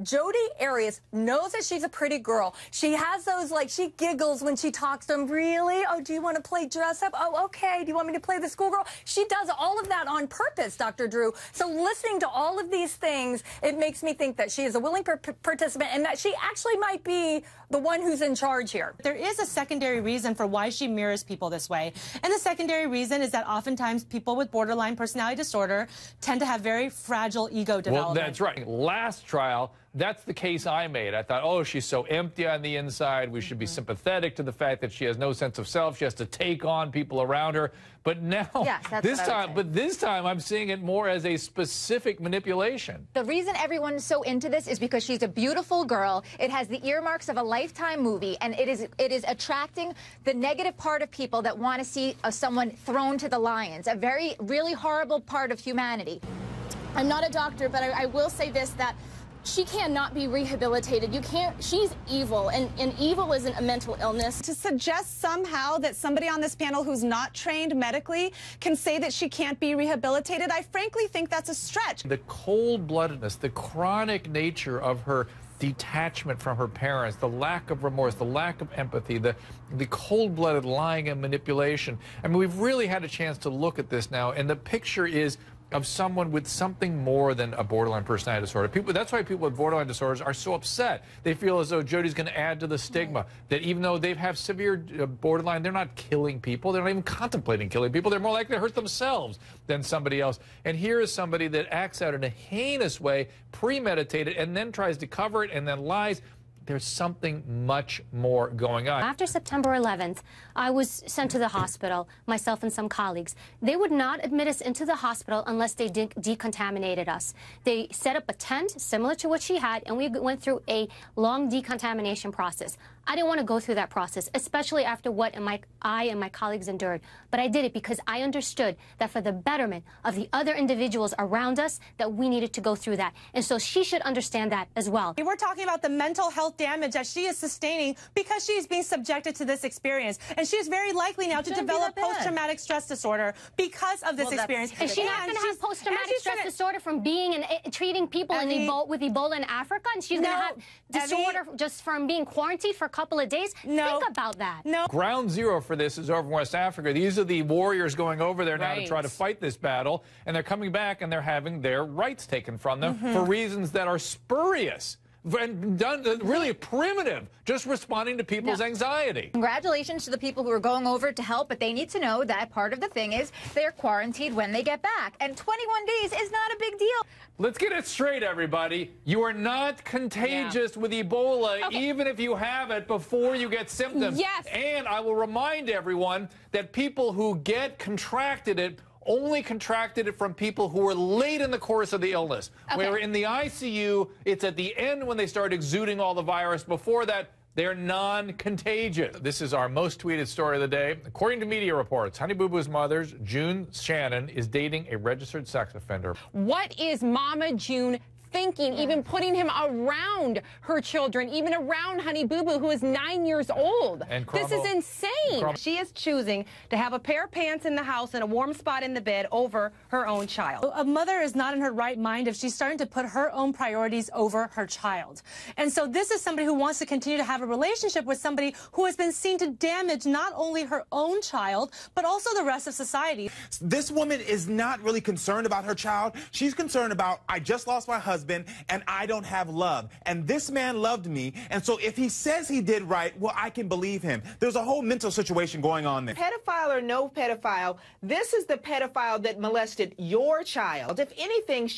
Jodi Arias knows that she's a pretty girl. She has those, like, she giggles when she talks to him. Really? Oh, do you want to play dress up? Oh, okay. Do you want me to play the schoolgirl? She does all of that on purpose, Dr. Drew. So listening to all of these things, it makes me think that she is a willing participant and that she actually might be the one who's in charge here. There is a secondary reason for why she mirrors people this way. And the secondary reason is that oftentimes people with borderline personality disorder tend to have very fragile ego development. Well, that's right. Last trial, that's the case I made. I thought, oh, she's so empty on the inside. We should be sympathetic to the fact that she has no sense of self. She has to take on people around her. But now, this time, I'm seeing it more as a specific manipulation. The reason everyone's so into this is because she's a beautiful girl. It has the earmarks of a Lifetime movie, and it is attracting the negative part of people that want to see someone thrown to the lions, a really horrible part of humanity. I'm not a doctor, but I will say this, that she cannot be rehabilitated. You can't, she's evil, and evil isn't a mental illness. To suggest somehow that somebody on this panel who's not trained medically can say that she can't be rehabilitated, I frankly think that's a stretch. The cold-bloodedness, the chronic nature of her detachment from her parents, the lack of remorse, the lack of empathy, the cold-blooded lying and manipulation. I mean, we've really had a chance to look at this now, and the picture is of someone with something more than a borderline personality disorder. That's why people with borderline disorders are so upset. They feel as though Jodi's going to add to the stigma, that even though they have severe borderline, they're not killing people. They're not even contemplating killing people. They're more likely to hurt themselves than somebody else. And here is somebody that acts out in a heinous way, premeditated, and then tries to cover it and then lies. There's something much more going on. After September 11th, I was sent to the hospital, myself and some colleagues. They would not admit us into the hospital unless they decontaminated us. They set up a tent similar to what she had, and we went through a long decontamination process. I didn't want to go through that process, especially after what I and my colleagues endured. But I did it because I understood that for the betterment of the other individuals around us, that we needed to go through that. And so she should understand that as well. We're talking about the mental health damage that she is sustaining because she is being subjected to this experience. And she is very likely now to develop post-traumatic stress disorder because of this experience. Is she not going to have post-traumatic stress disorder from being and treating people with Ebola in Africa? And she's going to have disorder just from being quarantined for a couple of days? No. Think about that. No. Ground zero for this is over in West Africa. These are the warriors going over there now to try to fight this battle. And they're coming back and they're having their rights taken from them for reasons that are spurious. And done really primitive, just responding to people's anxiety. Congratulations to the people who are going over to help, but they need to know that part of the thing is they're quarantined when they get back. And 21 days is not a big deal. Let's get it straight, everybody. You are not contagious with Ebola, even if you have it before you get symptoms. Yes. And I will remind everyone that people who contracted it only contracted it from people who were late in the course of the illness. Where in the ICU, it's at the end when they start exuding all the virus. Before that, they're non-contagious. This is our most tweeted story of the day. According to media reports, Honey Boo Boo's mother, June Shannon, is dating a registered sex offender. What is Mama June thinking, even putting him around her children, even around Honey Boo Boo, who is 9 years old? This is insane. She is choosing to have a pair of pants in the house and a warm spot in the bed over her own child. A mother is not in her right mind if she's starting to put her own priorities over her child. And so this is somebody who wants to continue to have a relationship with somebody who has been seen to damage not only her own child, but also the rest of society. This woman is not really concerned about her child. She's concerned about, I just lost my husband and I don't have love. And this man loved me. And so if he says he did right, well, I can believe him. There's a whole mental situation going on there. Pedophile or no pedophile, this is the pedophile that molested your child. If anything,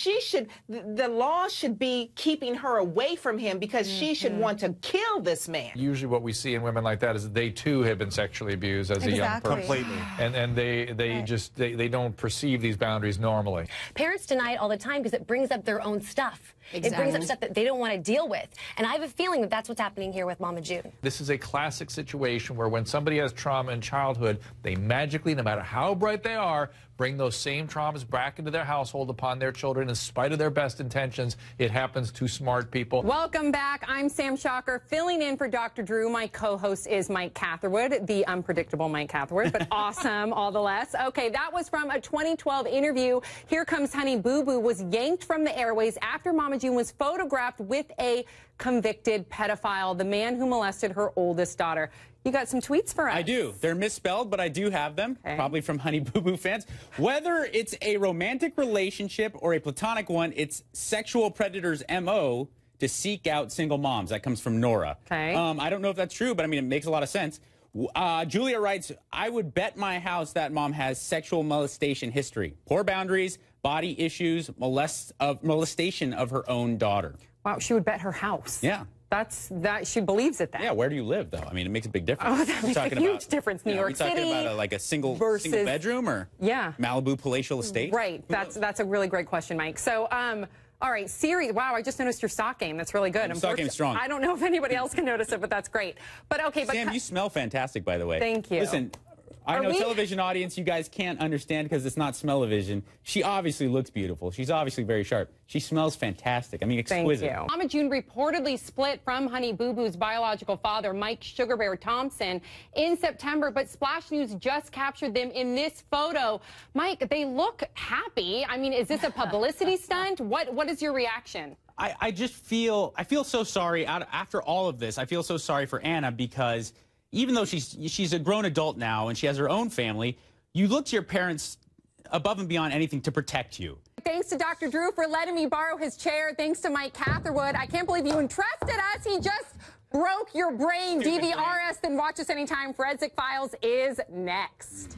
the law should be keeping her away from him because she should want to kill this man. Usually what we see in women like that is that they too have been sexually abused as a young person. Completely. And they don't perceive these boundaries normally. Parents deny it all the time because it brings up their own stuff. It brings up stuff that they don't want to deal with. And I have a feeling that that's what's happening here with Mama June. This is a classic situation where when somebody has trauma in childhood, they magically, no matter how bright they are, bring those same traumas back into their household upon their children in spite of their best intentions. It happens to smart people. Welcome back. I'm Sam Shocker, filling in for Dr. Drew. My co-host is Mike Catherwood, the unpredictable Mike Catherwood, but awesome all the less. Okay, that was from a 2012 interview. Here Comes Honey Boo Boo was yanked from the airways after Mama June was photographed with a convicted pedophile, the man who molested her oldest daughter. You got some tweets for us? I do. They're misspelled, but I do have them, probably from Honey Boo Boo fans. Whether it's a romantic relationship or a platonic one, it's sexual predators' MO to seek out single moms. That comes from Nora. Okay. I don't know if that's true, but I mean, it makes a lot of sense. Julia writes, I would bet my house that mom has sexual molestation history. Poor boundaries, body issues, molestation of her own daughter. Wow, she would bet her house. Yeah. She believes it then. Yeah, where do you live, though? I mean, it makes a big difference. Oh, that makes a huge difference. New York City. Are we talking about like a single bedroom or Malibu palatial estate? Right. That's a really great question, Mike. So, all right, Siri. Wow, I just noticed your sock game. That's really good. Sock game's strong. I don't know if anybody else can notice it, but that's great. But okay, but Sam, you smell fantastic, by the way. Thank you. Listen, I know television audience, you guys can't understand because it's not smell-o-vision. She obviously looks beautiful. She's obviously very sharp. She smells fantastic. I mean, exquisite. Thank you. Mama June reportedly split from Honey Boo Boo's biological father, Mike Sugar Bear Thompson, in September, but Splash News just captured them in this photo. Mike, they look happy. I mean, is this a publicity stunt? What is your reaction? I just feel so sorry. After all of this, I feel so sorry for Anna because even though she's a grown adult now and she has her own family, you look to your parents above and beyond anything to protect you. Thanks to Dr. Drew for letting me borrow his chair. Thanks to Mike Catherwood. I can't believe you entrusted us. He just broke your brain. DVR us and watch us anytime. Forensic Files is next.